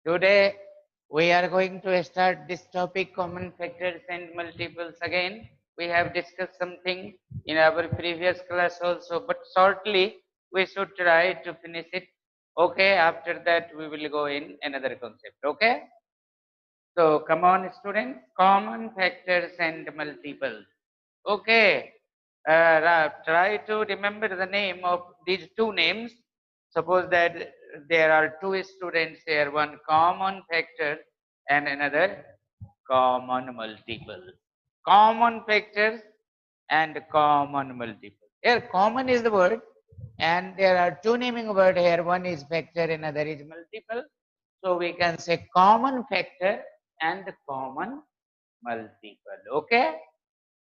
Today we are going to start this topic common factors and multiples again. We have discussed something in our previous class also, but shortly we should try to finish it. Okay, after that we will go in another concept. Okay, so come on students, common factors and multiples. Okay, try to remember the name of these two names. Suppose that there are two students here, one common factor and another common multiple. Common factors and common multiple. Here, common is the word, and there are two naming word here. One is factor, another is multiple. So we can say common factor and common multiple. Okay.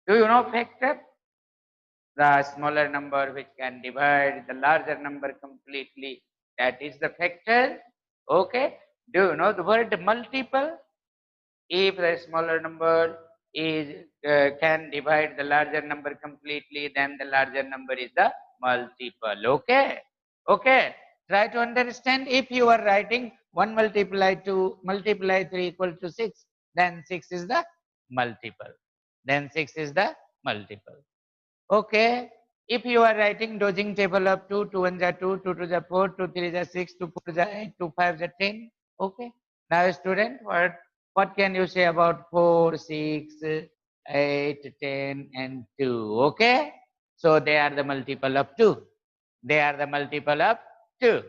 Do you know factor? The smaller number which can divide the larger number completely. That is the factor. Okay. Do you know the word multiple? If the smaller number is can divide the larger number completely, then the larger number is the multiple. Okay. Okay. Try to understand. If you are writing 1 multiply 2 multiply 3 equal to 6, then 6 is the multiple. Then 6 is the multiple. Okay. If you are writing dodging table of 2, 2 1 is 2, 2 2 is 4, 2 3 is 6, 2 4 is 8, 2 5 is 10. Okay. Now student, what can you say about 4, 6, 8, 10 and 2? Okay. So they are the multiple of 2. They are the multiple of 2.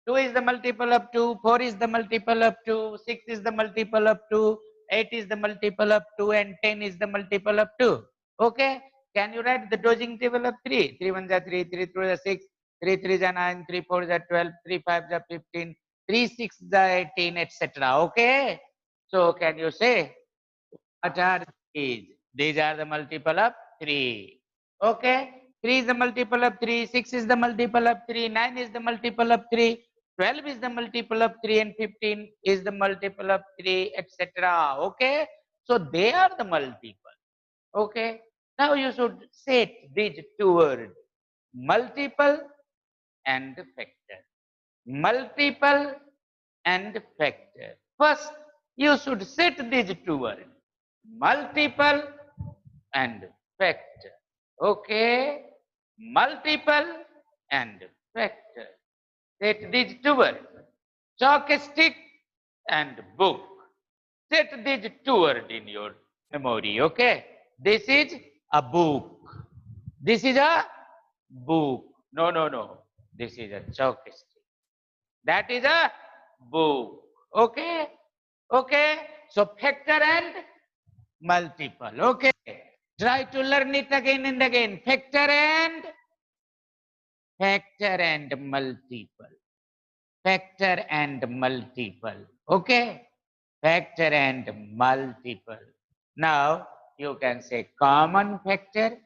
2 is the multiple of 2, 4 is the multiple of 2, 6 is the multiple of 2, 8 is the multiple of 2 and 10 is the multiple of 2. Okay. Can you write the dodging table of 3? 3 1 is 3, 3 2 is 6, 3 3 is 9, 3 4 is 12, 3 5 is 15, 3 6 is 18, etc. Okay. So can you say what are these? These are the multiple of 3. Okay. 3 is the multiple of 3, 6 is the multiple of 3, 9 is the multiple of 3, 12 is the multiple of 3 and 15 is the multiple of 3, etc. Okay. So they are the multiple. Okay. Now you should set these two words, multiple and factor. Multiple and factor. First, you should set these two words, multiple and factor. Okay. Multiple and factor. Set these two words, chalk stick and book. Set these two words in your memory. Okay. This is a book. This is a book. No, no, no. This is a chalk stick. That is a book. Okay. Okay. So factor and multiple. Okay. Try to learn it again and again. Factor and multiple. Factor and multiple. Okay. Factor and multiple. Now you can say common factor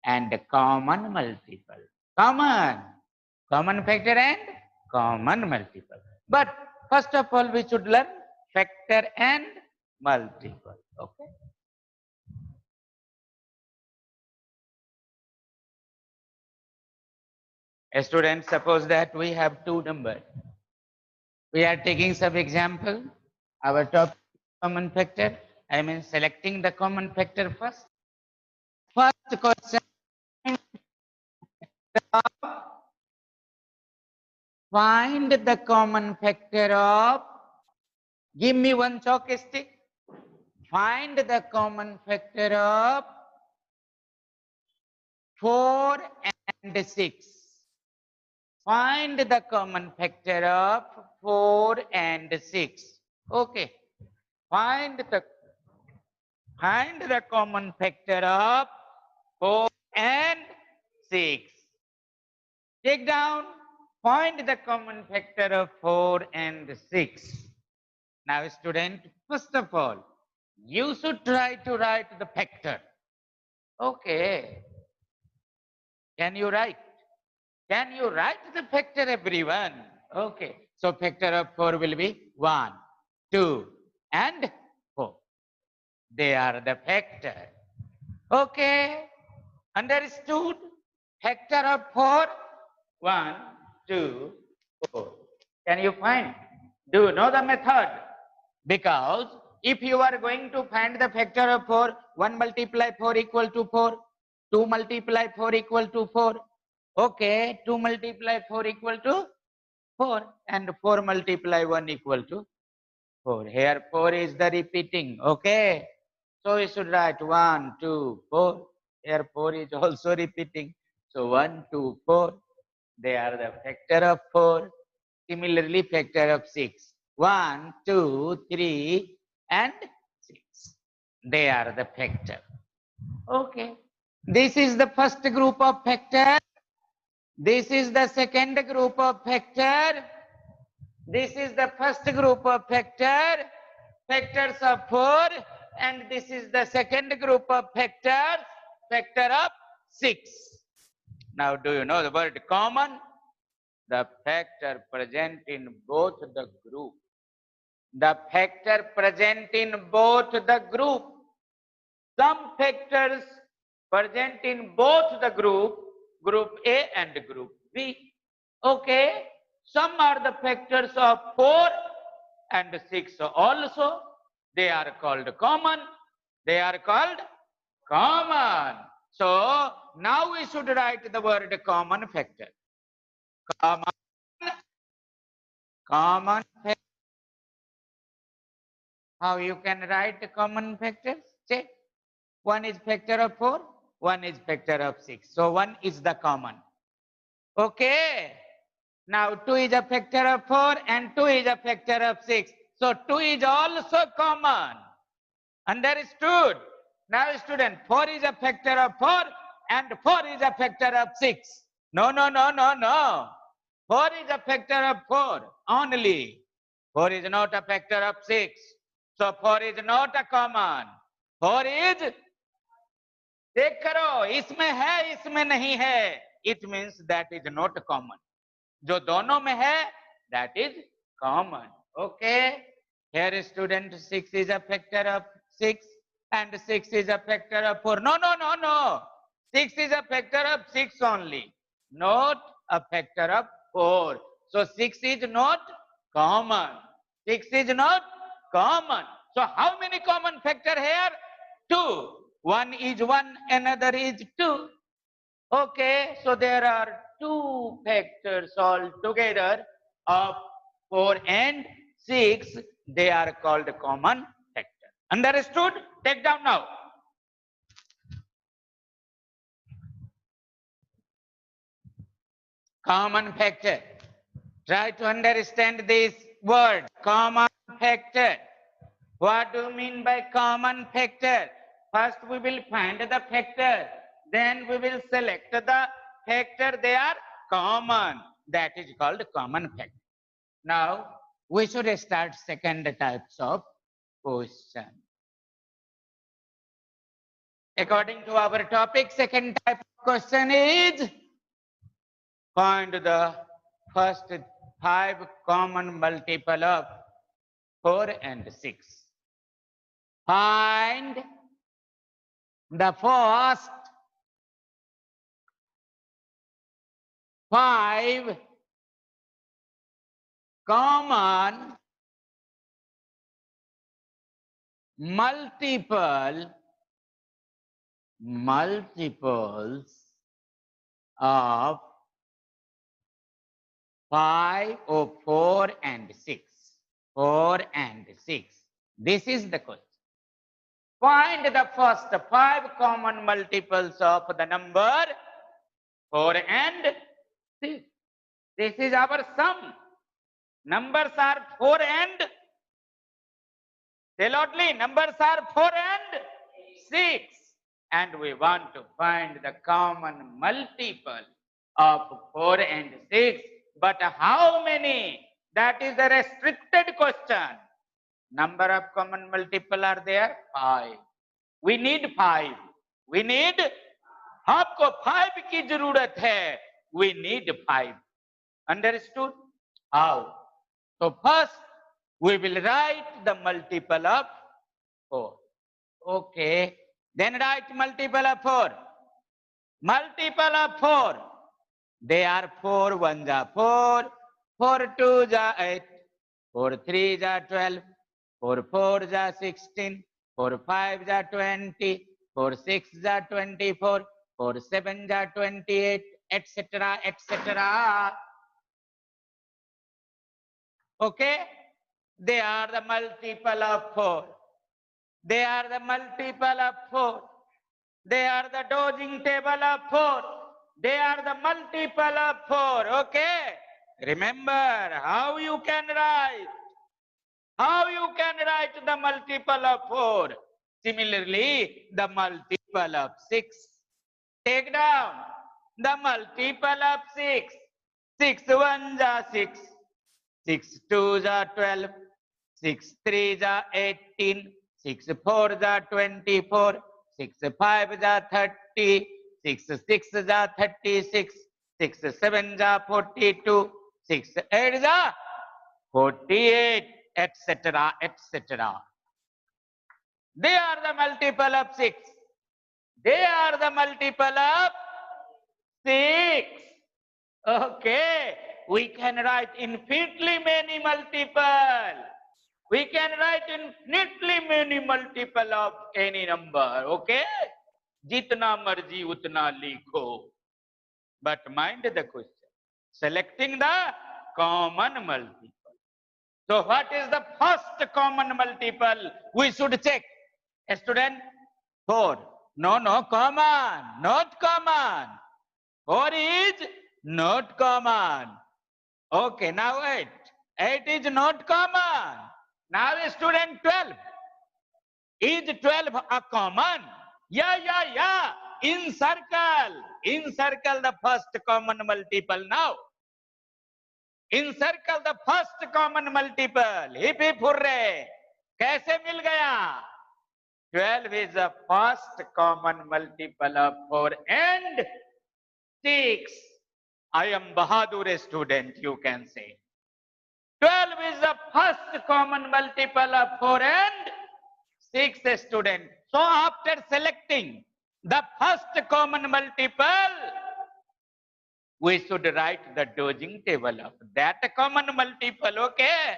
and common multiple. Common factor and common multiple. But first of all, we should learn factor and multiple. Okay. Students, suppose that we have two numbers. We are taking some example. Our top common factor. I mean selecting the common factor first. First question, find the common factor of, give me one chalk stick. Find the common factor of 4 and 6. Find the common factor of 4 and 6. Okay. Find the common factor of 4 and 6. Take down, find the common factor of 4 and 6. Now student, first of all, you should try to write the factor. Okay. Can you write? Can you write the factor, everyone? Okay. So factor of 4 will be 1, 2, and 4. They are the factor. Okay. Understood? Factor of 4, 1, 2, 4. Can you find? Do you know the method? Because if you are going to find the factor of 4, 1 multiply 4 equal to 4, 2 multiply 4 equal to 4. Okay, 2 multiply 4 equal to 4 and 4 multiply 1 equal to 4. Here 4 is the repeating. Okay. So we should write 1, 2, 4. Here 4 is also repeating. So 1, 2, 4. They are the factor of 4. Similarly, factor of 6. 1, 2, 3 and 6. They are the factor. Okay. This is the first group of factor. This is the second group of factor. This is the first group of factors of 4, and this is the second group of factor of 6. Now, do you know the word common? The factor present in both the group. The factor present in both the group. Some factors present in both the group A and group B. Okay. Some are the factors of 4 and 6 also. They are called common. They are called common. So now we should write the word common factor. Common factor. How you can write common factors? Check. One is factor of 4, one is factor of 6. So one is the common. Okay. Now 2 is a factor of 4 and 2 is a factor of 6. So 2 is also common. Understood? Now student, 4 is a factor of 4 and 4 is a factor of 6. No. 4 is a factor of 4 only. 4 is not a factor of 6. So 4 is not a common. 4 is, देख करो, इसमें है, इसमें नहीं है. It means that is not common. जो दोनों में है, that is common. Okay. Here student, 6 is a factor of 6 and 6 is a factor of 4. No. 6 is a factor of 6 only, not a factor of 4. So 6 is not common. 6 is not common. So how many common factor here? 2. One is 1, another is 2. Okay, so there are 2 factors altogether of 4 and 6. They are called common factor. Understood? Take down now. Common factor. Try to understand this word, common factor. What do you mean by common factor? First we will find the factor. Then we will select the factor. They are common. That is called common factor. Now we should start second types of question. According to our topic, second type of question is find the first 5 common multiple of 4 and 6. Find the first 5 common multiples of 5 or 4 and 6. 4 and 6. This is the question. Find the first 5 common multiples of the number 4 and 6. This is our sum. Numbers are 4 and, say loudly, numbers are 4 and 6. And we want to find the common multiple of 4 and 6. But how many? That is a restricted question. Number of common multiple are there? 5. We need 5. We need, आपको 5 की जरूरत है. We need 5. Understood? How? So first we will write the multiple of 4. Okay. Then write multiple of 4. Multiple of 4. They are 4 1 ja 4, 4 2 ja 8, 4 3 are 12, 4 4 are 16, 4 5 are 20, 4 6 are 24, 4 7 are 28, etc., etc. Okay? They are the multiple of 4. They are the multiple of 4. They are the dosing table of 4. They are the multiple of 4. Okay? Remember how you can write. How you can write the multiple of 4. Similarly, the multiple of 6. Take down the multiple of 6. 6 1s are 6. 6 2s are 12. 6 3s are 18. 6 4s are 24. 6 5s are 30. 6 6s are 36. 6 7s are 42. 6 8s are 48, etc., etc. They are the multiple of 6. They are the multiple of 6. Okay. We can write infinitely many multiple. We can write infinitely many multiple of any number. Okay. Jitna marji utna likho. But mind the question. Selecting the common multiple. So what is the first common multiple we should check? A student, 4. No, common, not common. 4 is not common. Okay, now 8. 8 is not common. Now a student, 12. Is 12 a common? Yeah. Encircle the first common multiple now. Encircle the first common multiple. Hip hip hooray. कैसे मिल गया? 12 is the first common multiple of 4 and 6. I am Bahadur student, you can say. 12 is the first common multiple of 4 and 6 student. So after selecting the first common multiple, we should write the dosing table of that common multiple. Okay.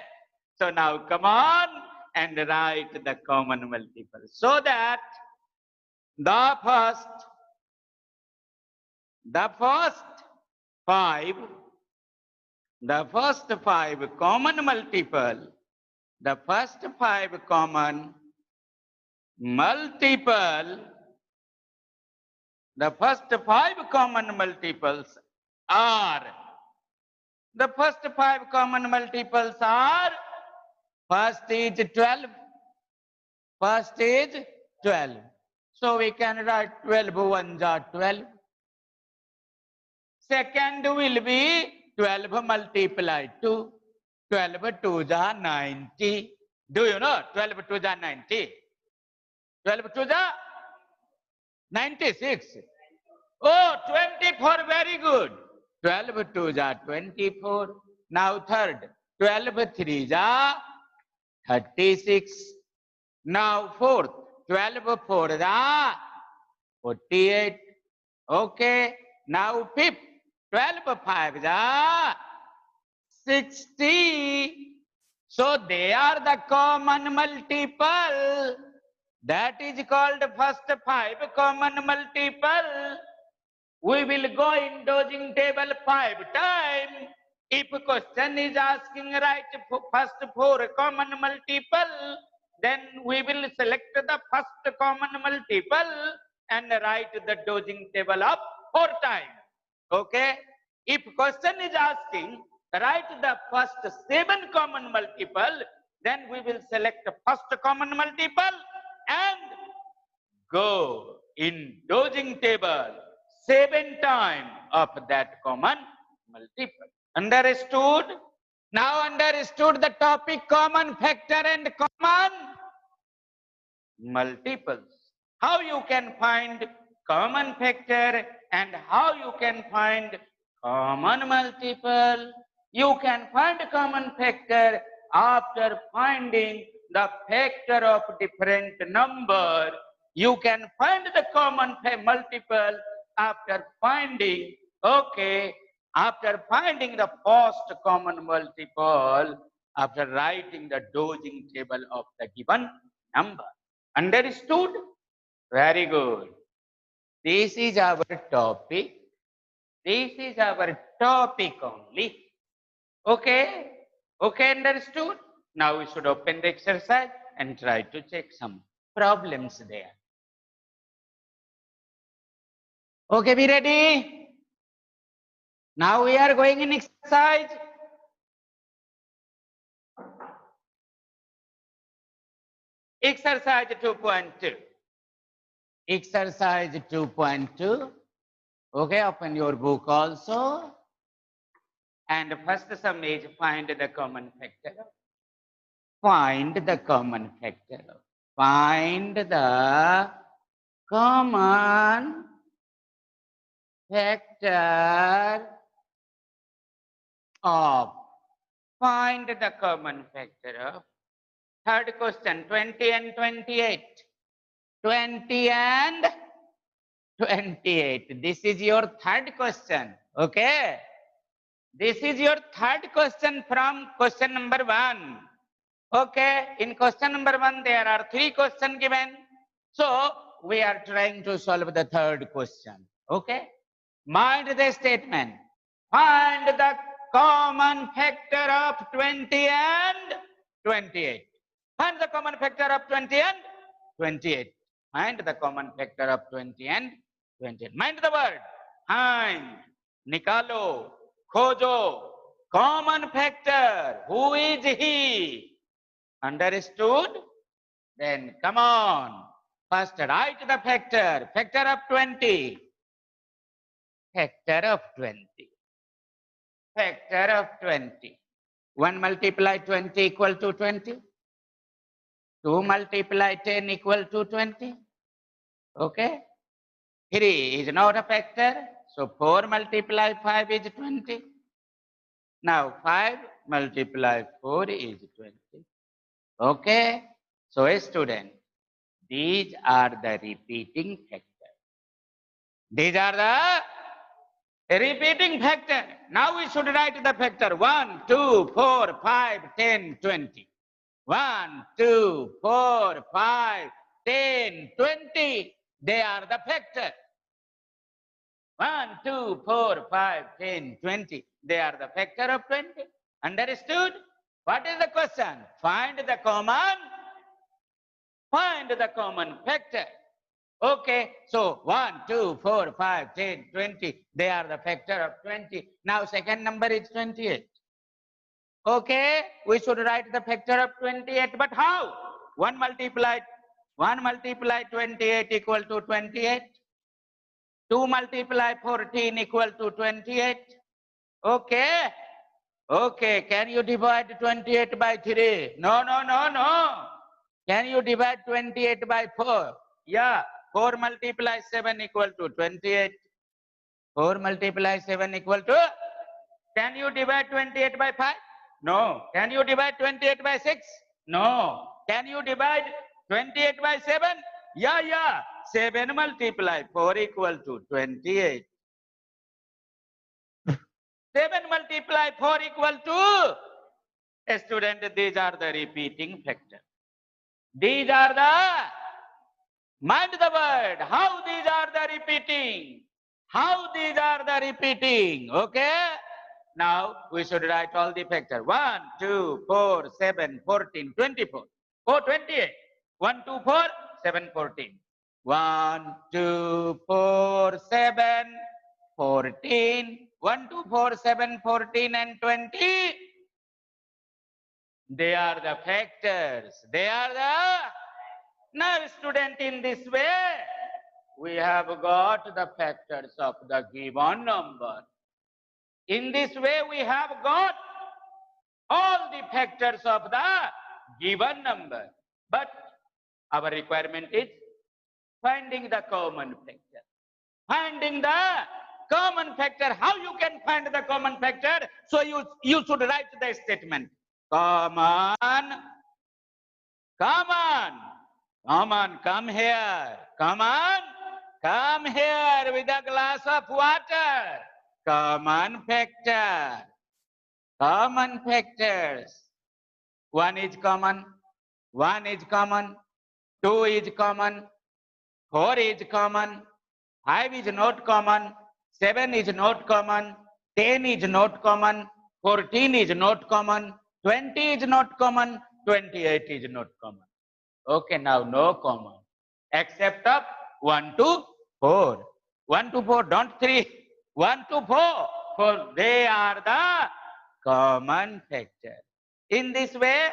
So now come on and write the common multiple. So that the first 5, the first 5 common multiple, the first 5 common multiple, the first 5 common multiples are, the first 5 common multiples are, first is 12, first is 12. So we can write 12 ones are 12. Second will be 12 multiplied 2. 12 2s are 90. Do you know 12 2s are 90? 12 2s are 96. Oh, 24, very good. 12 2s are 24. Now third, 12 3s are 36. Now fourth, 12 4s are 48. Okay. Now fifth, 12 5s are 60. So they are the common multiple. That is called first 5 common multiple. We will go in dosing table 5 times. If question is asking write first 4 common multiple, then we will select the first common multiple and write the dosing table of 4 times. Okay. If question is asking write the first 7 common multiple, then we will select the first common multiple and go in dosing table 7 times of that common multiple. Understood? Now understood the topic common factor and common multiples. How you can find common factor and how you can find common multiple. You can find common factor after finding the factor of different number. You can find the common multiple after finding, okay, after finding the first common multiple, after writing the dosing table of the given number. Understood? Very good. This is our topic. This is our topic only. Okay? Okay, understood? Now we should open the exercise and try to check some problems there. Okay, be ready? Now we are going in exercise. Exercise 2.2. Exercise 2.2. Okay, open your book also. And first sum is find the common factor. Find the common factor. Find the common factor of. Find the common factor of. Third question, 20 and 28. 20 and 28. This is your third question. Okay. This is your third question from question number 1. Okay. In question number 1, there are 3 questions given. So, we are trying to solve the third question. Okay. Mind the statement. Find the common factor of 20 and 28. Find the common factor of 20 and 28. Find the common factor of 20 and 28. Mind the word. Find. Nikalo. Khojo. Common factor. Who is he? Understood? Then come on. First write the factor. Factor of 20. Factor of 20. Factor of 20. 1 multiply 20 equal to 20. 2 multiply 10 equal to 20. Okay. 3 is not a factor. So 4 multiply 5 is 20. Now 5 multiply 4 is 20. Okay. So a student, these are the repeating factors. These are the repeating factor. Now we should write the factor 1, 2, 4, 5, 10, 20. 1, 2, 4, 5, 10, 20. They are the factor. 1, 2, 4, 5, 10, 20. They are the factor of 20. Understood? What is the question? Find the common factor. Okay, so 1, 2, 4, 5, 10, 20. They are the factor of 20. Now second number is 28. Okay, we should write the factor of 28, but how? 1 multiply 28 equal to 28. 2 multiply 14 equal to 28. Okay. Okay, can you divide 28 by 3? No. Can you divide 28 by 4? Yeah, 4 multiply 7 equal to 28. 4 multiply 7 equal to? Can you divide 28 by 5? No. Can you divide 28 by 6? No. Can you divide 28 by 7? Yeah. 7 multiply 4 equal to 28. 7 multiply 4 equal to? A student, these are the repeating factors. These are mind the word. How these are the repeating? How these are the repeating? Okay? Now we should write all the factors. 1, 2, 4, 7, 14, 24. 4, 28. 1, 2, 4, 7, 14. 1, 2, 4, 7, 14. 1, 2, 4, 7, 14 and 20. They are the factors. They are the... Now student, in this way, we have got the factors of the given number. In this way, we have got all the factors of the given number. But our requirement is finding the common factor. Finding the common factor. How you can find the common factor? So you should write the statement. Come here. Come here with a glass of water. Common factor. Common factors. 1 is common, 1 is common, 2 is common, 4 is common, 5 is not common, 7 is not common, 10 is not common, 14 is not common, 20 is not common, 28 is not common. Okay, now no common. Except of 1 to 4. 1 to 4, don't 3. 1 to 4. For they are the common factor. In this way,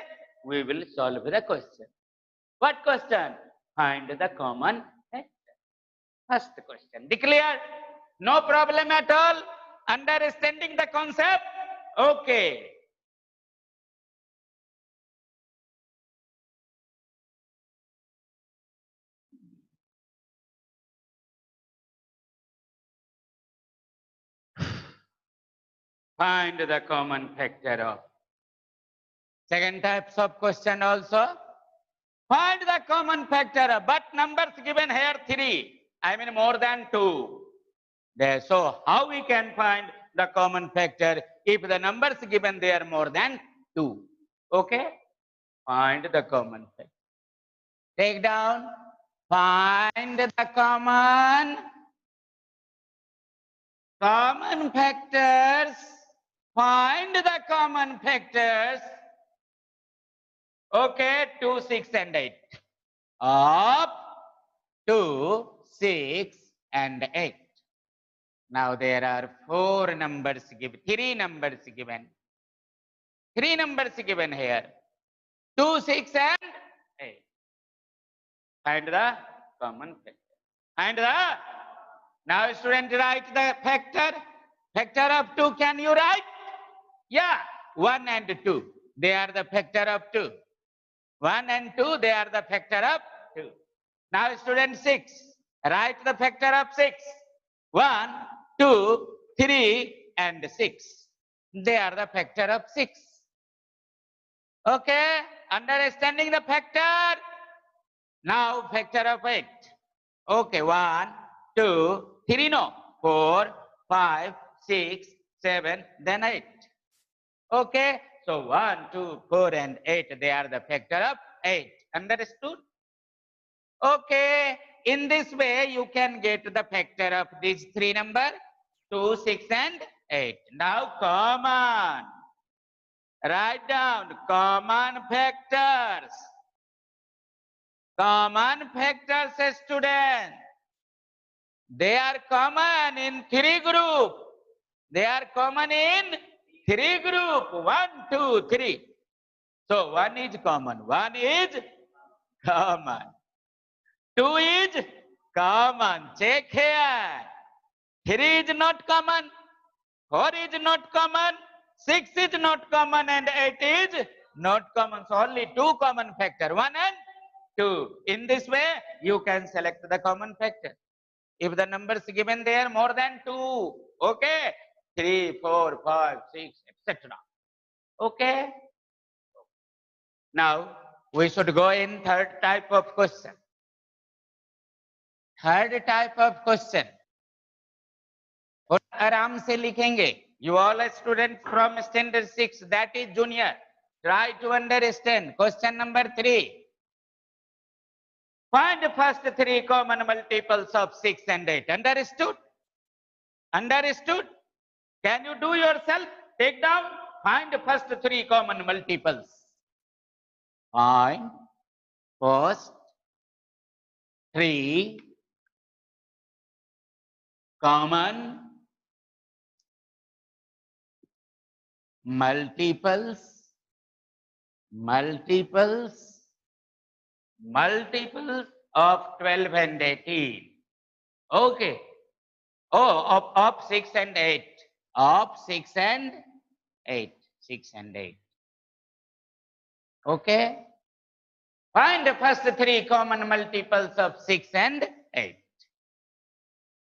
we will solve the question. What question? Find the common factor. First question. Declare. No problem at all. Understanding the concept? Okay. Find the common factor of. Second types of question also. Find the common factor, but numbers given here 3. I mean more than 2. There. So how we can find the common factor if the numbers given there more than 2? Okay? Find the common factor. Take down. Find the common factors. Find the common factors. Okay, 2, 6, and 8. Of 2, 6, and 8. Now there are 4 numbers given, 3 numbers given. 3 numbers given here. 2, 6, and 8. Find the common factor. And the, now student write the factor. Factor of 2, can you write? Yeah, 1 and 2. They are the factor of 2. 1 and 2, they are the factor of 2. Now student 6, write the factor of 6. 1, 2, 3, and 6. They are the factor of 6. Okay, understanding the factor? Now factor of 8. Okay, 1, 2, 3, no. 4, 5, 6, 7, then 8. Okay, so 1, 2, 4, and 8, they are the factor of 8. Understood? Okay, in this way you can get the factor of these 3 numbers, 2, 6, and 8. Now common. Write down common factors. Common factors, students. They are common in 3 groups. They are common in 3 groups. 1, 2, 3. So 1 is common. 1 is common. 2 is common. Check here. 3 is not common. 4 is not common. 6 is not common. And 8 is not common. So only 2 common factor. 1 and 2. In this way, you can select the common factor. If the numbers given there more than 2, okay, 3, 4, 5, 6, etc. Okay. Now we should go in third type of question. Third type of question. थोड़ा आराम से लिखेंगे. You all are students from standard 6, that is junior. Try to understand. Question number 3. Find the first 3 common multiples of 6 and 8. Understood? Understood? Can you do yourself? Take down. Find the first 3 common multiples. Find first 3 common multiples of 12 and 18. Okay. Oh, of 6 and 8. Of 6 and 8. 6 and 8. Okay. Find the first 3 common multiples of 6 and 8.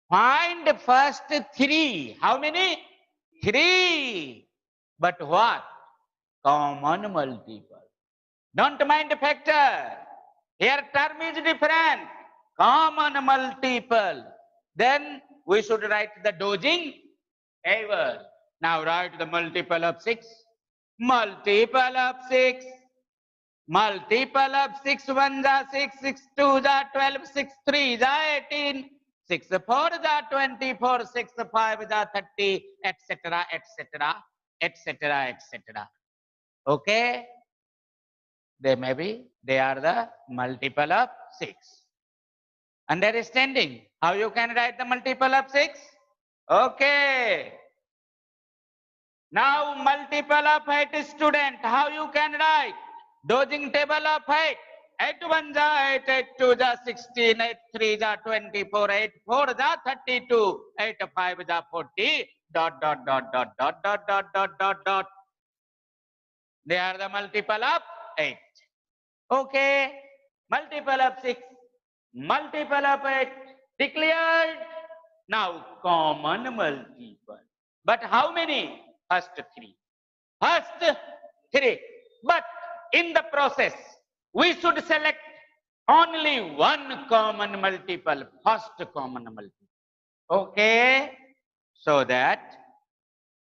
Find the first 3. How many? 3. But what? Common multiple. Don't mind the factor. Here term is different. Common multiple. Then we should write the dodging tables. Now write the multiple of 6. Multiple of 6. multiple of 6 1s are 6, 6 2s are 12, 6 3s are 18, 6 4s are 24, 6 5s are 30, etc., etc., etc., etc. Okay? They are the multiple of 6. Understanding? How you can write the multiple of 6? Okay. Now multiple of 8 student, how you can write? Dosing table of 8. 8 1s are 8, 8 2s are 16, 8 3s are 24, 8 4s are 32, 8 5s are 40, dot, dot, dot, dot, dot, dot, dot, dot, dot, dot. They are the multiple of 8. Okay. Multiple of 6. Multiple of 8. Declared. Now common multiple. But how many? First 3. First 3. But in the process, we should select only one common multiple. First common multiple. Okay. So that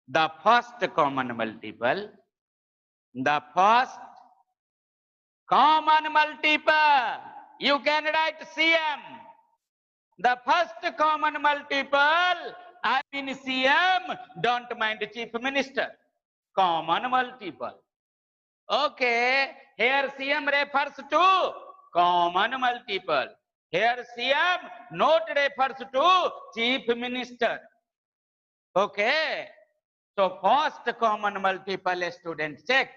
the first common multiple, the first common multiple, you can write CM. The first common multiple, I mean CM, don't mind Chief Minister. Common multiple. Okay, here CM refers to common multiple. Here CM not refers to Chief Minister. Okay, so first common multiple, student check.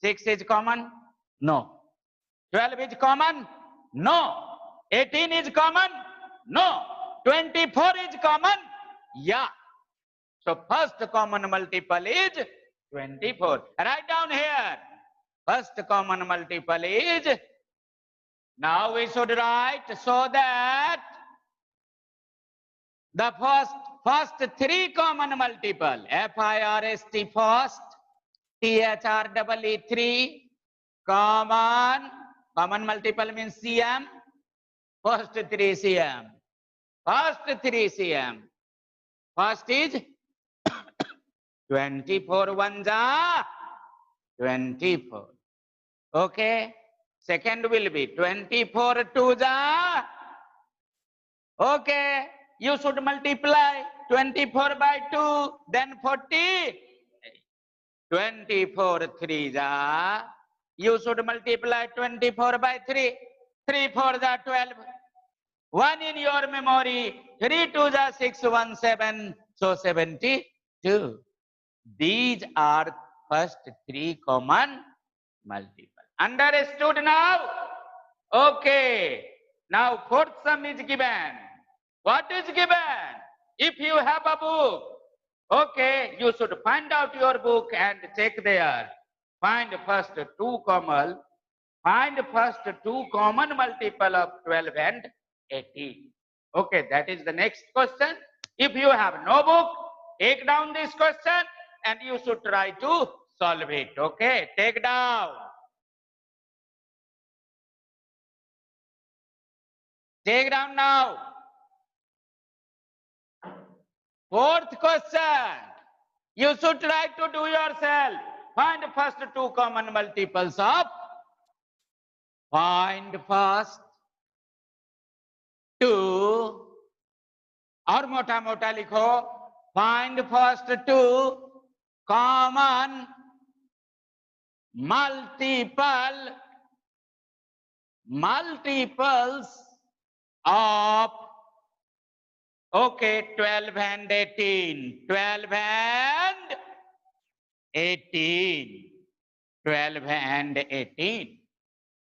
6 is common? No. 12 is common? No. 18 is common? No. 24 is common? Yeah. So first common multiple is 24. Write down here. First common multiple is, now we should write so that the first 3 common multiple, F-I-R-S-T first, T-H-R-E-E 3, common multiple means CM, first 3 CM, first 3 CM, first is 24 ones are 24, okay, second will be 24 twos are, okay, you should multiply 24 by 2, then 40, 24 threes are, you should multiply 24 by 3, 3 fours are 12, 1 in your memory, 3 twos are 6, 1 7, so 72. These are first 3 common multiple. Understood now? Okay. Now fourth sum is given. What is given? If you have a book, okay, you should find out your book and check there. Find first 2 common. Find first 2 common multiple of 12 and 18. Okay, that is the next question. If you have no book, take down this question and you should try to solve it. Okay, take down. Take down now. Fourth question. You should try to do yourself. Find first 2 common multiples of. Find first 2. और मोटा मोटा लिखो. Find first 2 common multiples of, okay, 12 and 18. 12 and 18. 12 and 18.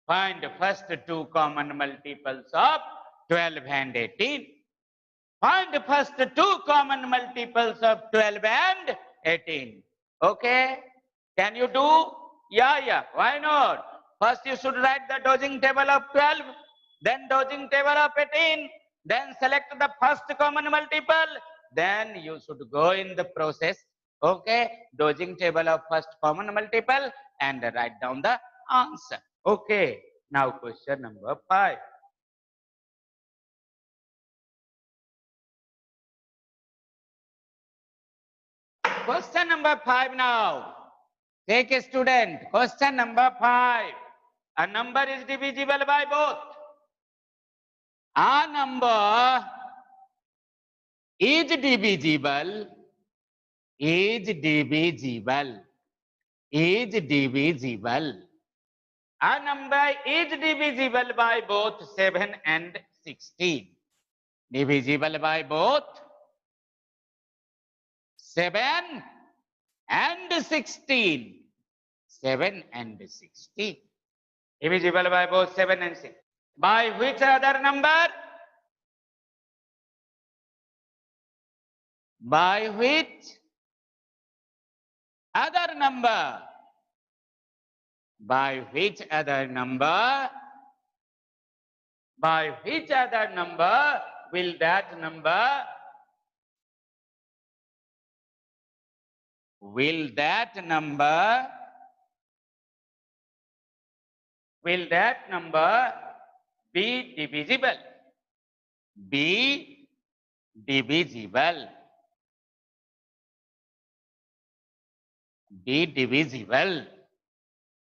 Find first 2 common multiples of 12 and 18. Find first 2 common multiples of 12 and 18. Okay? Can you do? Yeah. Why not? First you should write the dosing table of 12, then dosing table of 18, then select the first common multiple, then you should go in the process. Okay? Dosing table of first common multiple and write down the answer. Okay. Now question number 5. Question number 5 now. Take a student. Question number 5. A number is divisible by both. A number is divisible, is divisible, is divisible. A number is divisible by both 7 and 16. Divisible by both 7 and 16. 7 and 16. Divisible by both 7 and 6. By which other number? By which other number? By which other number? By which other number will that number be divisible? Be divisible. Be divisible.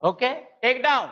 Okay, take down.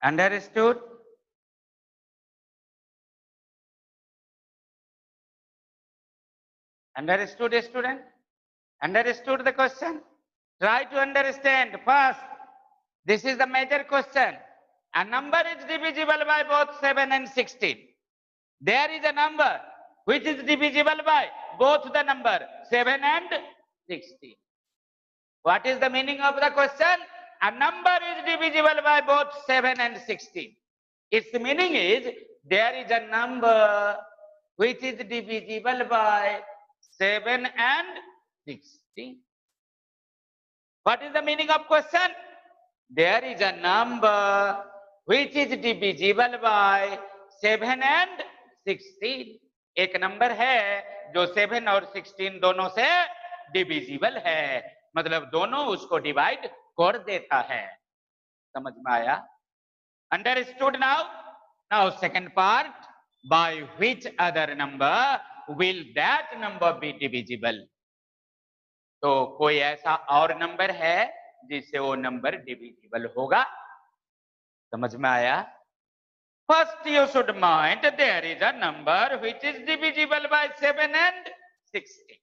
Understood? Understood, student? Understood the question? Try to understand first. This is the major question. A number is divisible by both 7 and 16. There is a number which is divisible by both the number 7 and 16. What is the meaning of the question? A number is divisible by both 7 and 16. Its meaning is there is a number which is divisible by 7 and 16. What is the meaning of question? There is a number which is divisible by 7 and 16. एक number है जो 7 और 16 दोनों से divisible है, मतलब दोनों उसको डिवाइड कर देता है. समझ में आया? Understood now? Now second part, by which other number will that number be divisible? तो कोई ऐसा और नंबर है जिससे वो नंबर डिविजिबल होगा. समझ में आया? First you should mind there is a number which is divisible by 7 and 16.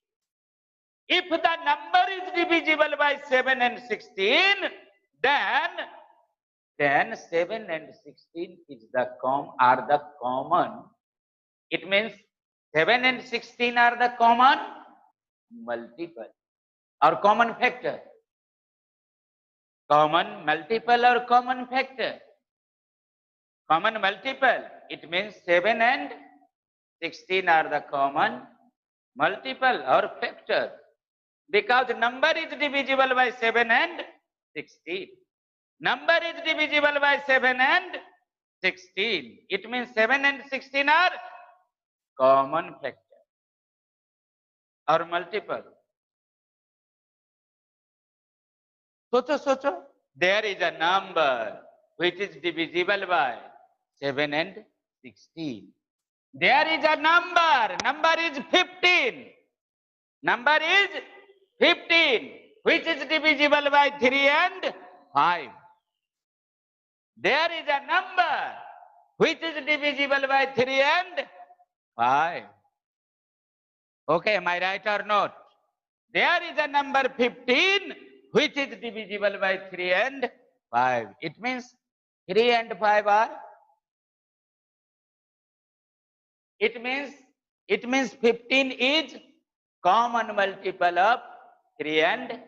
If the number is divisible by 7 and 16, then 7 and 16 is are the common. It means 7 and 16 are the common multiple or common factor. Common multiple or common factor. Common multiple, it means 7 and 16 are the common multiple or factor, because number is divisible by 7 and 16. Number is divisible by 7 and 16. It means 7 and 16 are common factor or multiple. Socho, there is a number which is divisible by 7 and 16. There is a number is 15. Number is 15, which is divisible by 3 and 5. There is a number which is divisible by 3 and 5. Okay, am I right or not? There is a number 15 which is divisible by 3 and 5. It means 3 and 5 are. It means 15 is common multiple of 3 and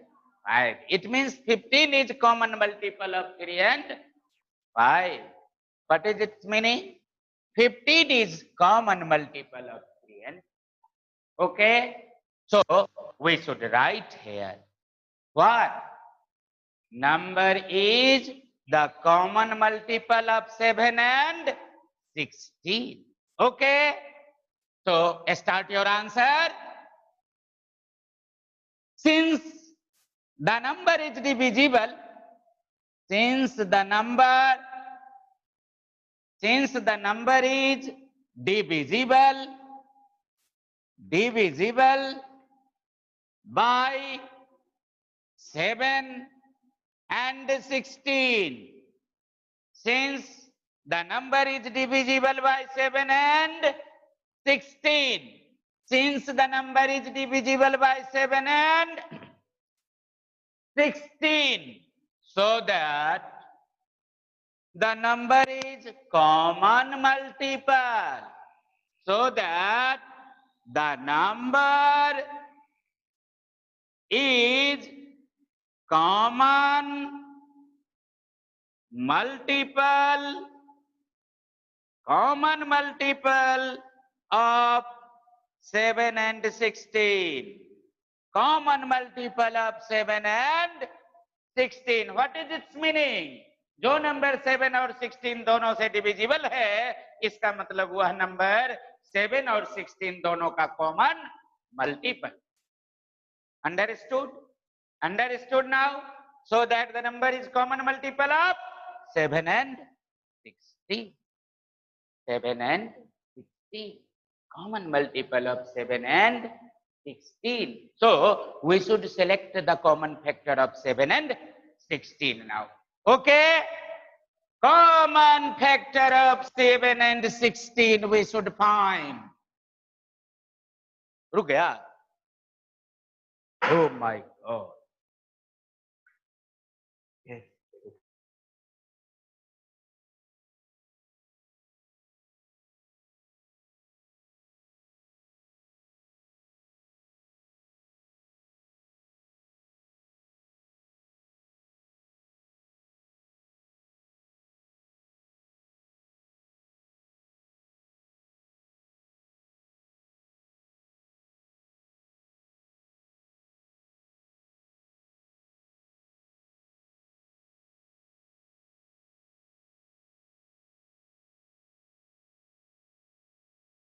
5. It means 15 is common multiple of 3 and 5. What is its meaning? 15 is common multiple of 3 and 5. Okay. So we should write here what? Number is the common multiple of 7 and 16. Okay. So start your answer. Since the number is divisible, since the number is divisible by 7 and 16. Since the number is divisible by 7 and 16. Since the number is divisible by 7 and 16. So that the number is common multiple. So that the number is common multiple of 7 and 16. Common multiple of 7 and 16. What is its meaning? जो number 7 और 16 दोनों से divisible है, इसका मतलब वह number 7 और 16 दोनों का common multiple. Understood? Understood now? So that the number is common multiple of 7 and 16. 7 and 16. Common multiple of 7 and 16. So we should select the common factor of 7 and 16 now. Okay? Common factor of 7 and 16 we should find. रुक गया? Oh my God. Yes.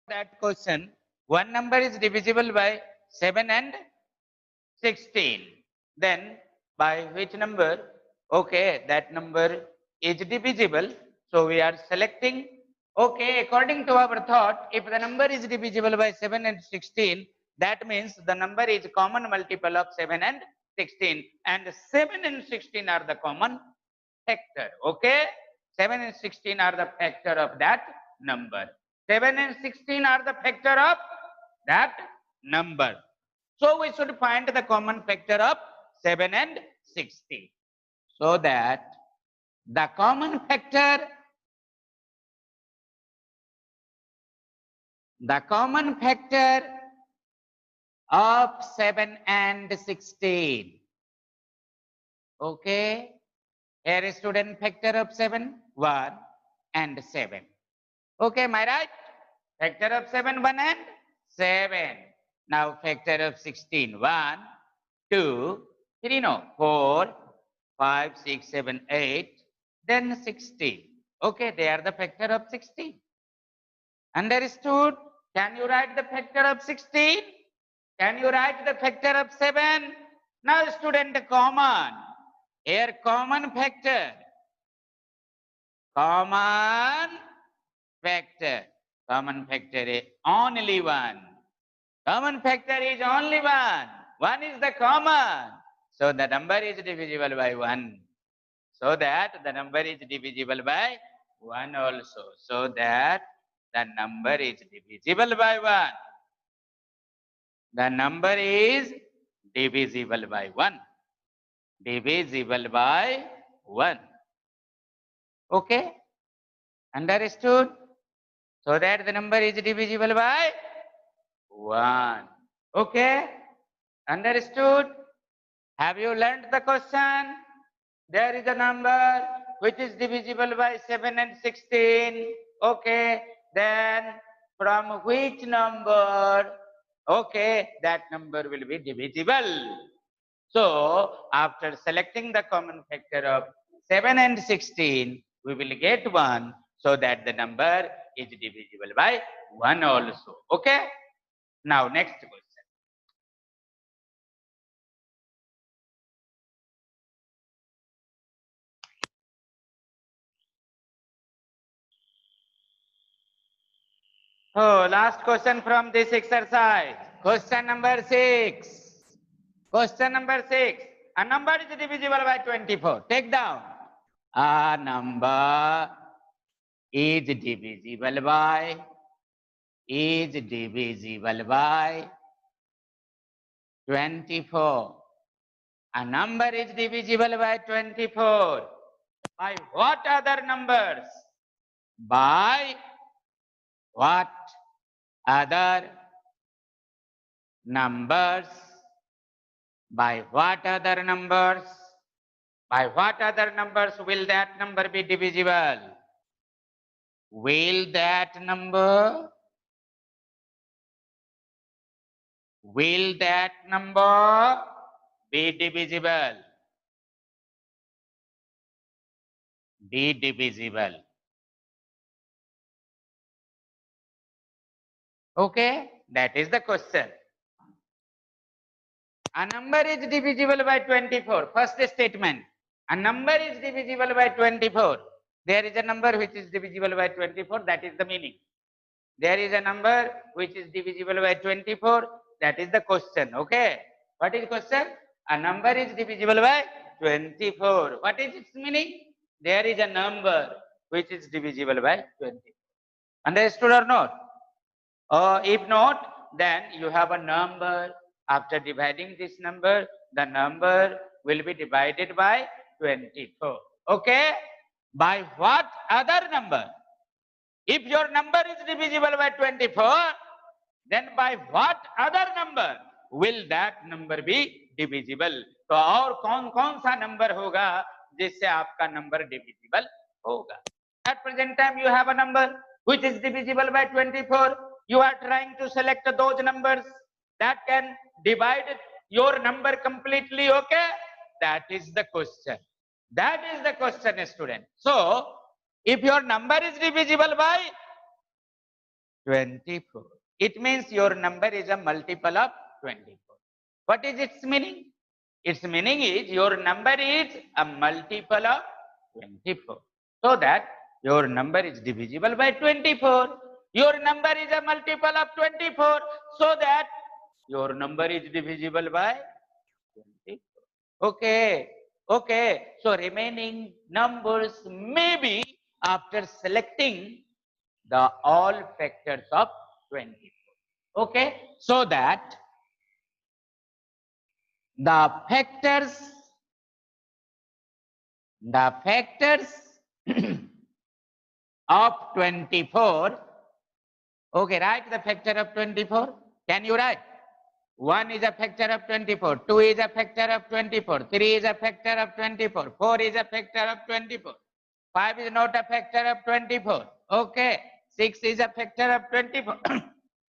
That question, one number is divisible by 7 and 16. Then by which number? Okay, that number is divisible. So we are selecting. Okay, according to our thought, if the number is divisible by 7 and 16, that means the number is common multiple of 7 and 16. And 7 and 16 are the common factor. Okay, 7 and 16 are the factor of that number. 7 and 16 are the factor of that number. So we should find the common factor of 7 and 16. So that the common factor of 7 and 16. Okay. Here is student factor of 7, 1 and 7. Okay, am I right? Factor of 7, 1 and 7. Now factor of 16, 1, 2, 3, no, 4, 5, 6, 7, 8, then 16. Okay, they are the factor of 16. Understood? Can you write the factor of 16? Can you write the factor of 7? Now student, common. Here common factor. Common factor. Common factor is only 1. Common factor is only 1. 1 is the common. So the number is divisible by 1. So that the number is divisible by 1 also. So that the number is divisible by 1. The number is divisible by 1. Divisible by 1. Okay? Understood? So that the number is divisible by 1. Okay? Understood? Have you learned the question? There is a number which is divisible by 7 and 16. Okay? Then from which number? Okay, that number will be divisible. So after selecting the common factor of 7 and 16, we will get 1, so that the number is divisible by 1 also. Okay? Now, next question. Oh, last question from this exercise. Question number 6. Question number 6. A number is divisible by 24. Take down. A number is divisible by 24. A number is divisible by 24. By what other numbers? By what other numbers? By what other numbers? By what other numbers will that number be divisible? Will that number be divisible? Be divisible. Okay, that is the question. A number is divisible by 24. First statement. A number is divisible by 24. There is a number which is divisible by 24. That is the meaning. There is a number which is divisible by 24. That is the question. Okay. What is the question? A number is divisible by 24. What is its meaning? There is a number which is divisible by 24. Understood or not? If not, then you have a number. After dividing this number, the number will be divided by 24. Okay? By what other number? If your number is divisible by 24, then by what other number will that number be divisible? तो और कौन सा number होगा जिससे आपका number divisible होगा? At present time you have a number which is divisible by 24. You are trying to select those numbers that can divide your number completely. Okay? That is the question. That is the question, student. So, if your number is divisible by 24, it means your number is a multiple of 24. What is its meaning? Its meaning is your number is a multiple of 24. So that your number is divisible by 24. Your number is a multiple of 24. So that your number is divisible by 24. Okay. Okay. So remaining numbers may be after selecting the all factors of 24. Okay. So that the factors of 24. Okay, write the factor of 24. Can you write? 1 is a factor of 24, 2 is a factor of 24, 3 is a factor of 24, 4 is a factor of 24, 5 is not a factor of 24. Okay, 6 is a factor of 24,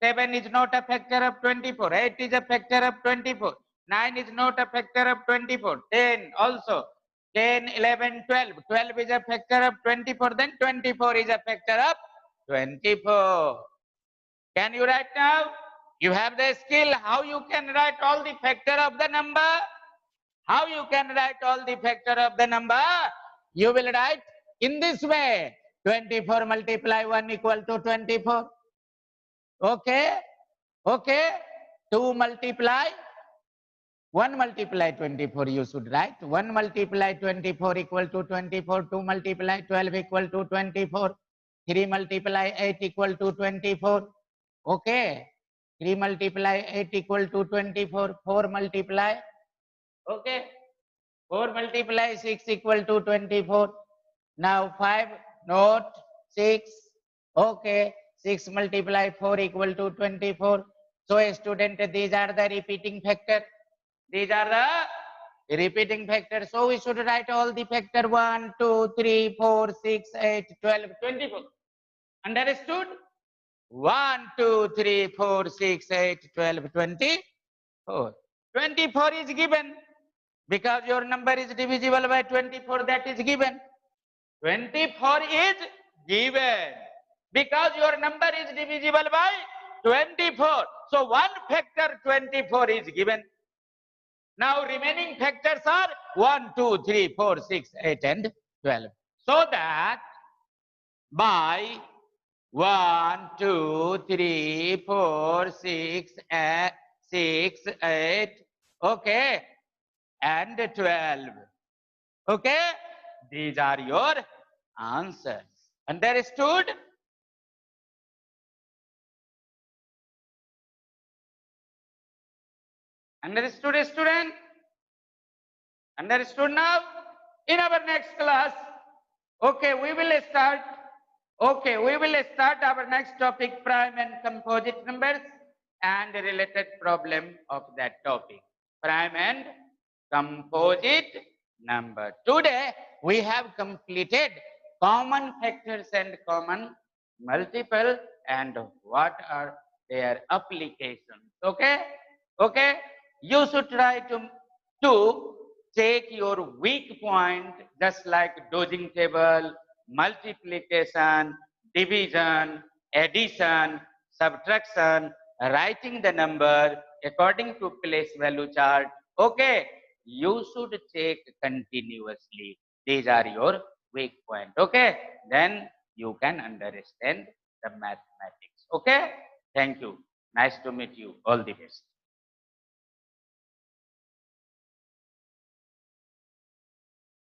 7 is not a factor of 24, 8 is a factor of 24, 9 is not a factor of 24, 10 also, 10, 11, 12, 12 is a factor of 24, then 24 is a factor of 24. Can you write now? You have the skill how you can write all the factor of the number. How you can write all the factor of the number? You will write in this way. 24 multiply 1 equal to 24. Okay? Okay? 2 multiply 1 multiply 24 you should write. 1 multiply 24 equal to 24. 2 multiply 12 equal to 24. 3 multiply 8 equal to 24. Okay? 3 multiply 8 equal to 24. 4 multiply. Okay? 4 multiply 6 equal to 24. Now 5 not 6. Okay? 6 multiply 4 equal to 24. So student, these are the repeating factor. These are the repeating factors. So we should write all the factor 1, 2, 3, 4, 6, 8, 12, 24. Understood? 1, 2, 3, 4, 6, 8, 12, 24. 24 is given Because your number is divisible by 24, that is given. 24 is given. Because your number is divisible by 24. So one factor 24 is given. Now remaining factors are 1, 2, 3, 4, 6, 8 and 12. So that by 1, 2, 3, 4, 6, 8, okay, and 12. Okay, these are your answers. Understood? Understood, student? Understood now? In our next class, okay, we will start. Okay, we will start our next topic, prime and composite numbers and related problem of that topic. Prime and composite number. Today, we have completed common factors and common multiple and what are their applications. Okay? Okay? You should try to take your weak point just like dosing table, multiplication, division, addition, subtraction, writing the number according to place value chart. Okay, you should check continuously. These are your weak point. Okay, then you can understand the mathematics. Okay, thank you. Nice to meet you. All the best.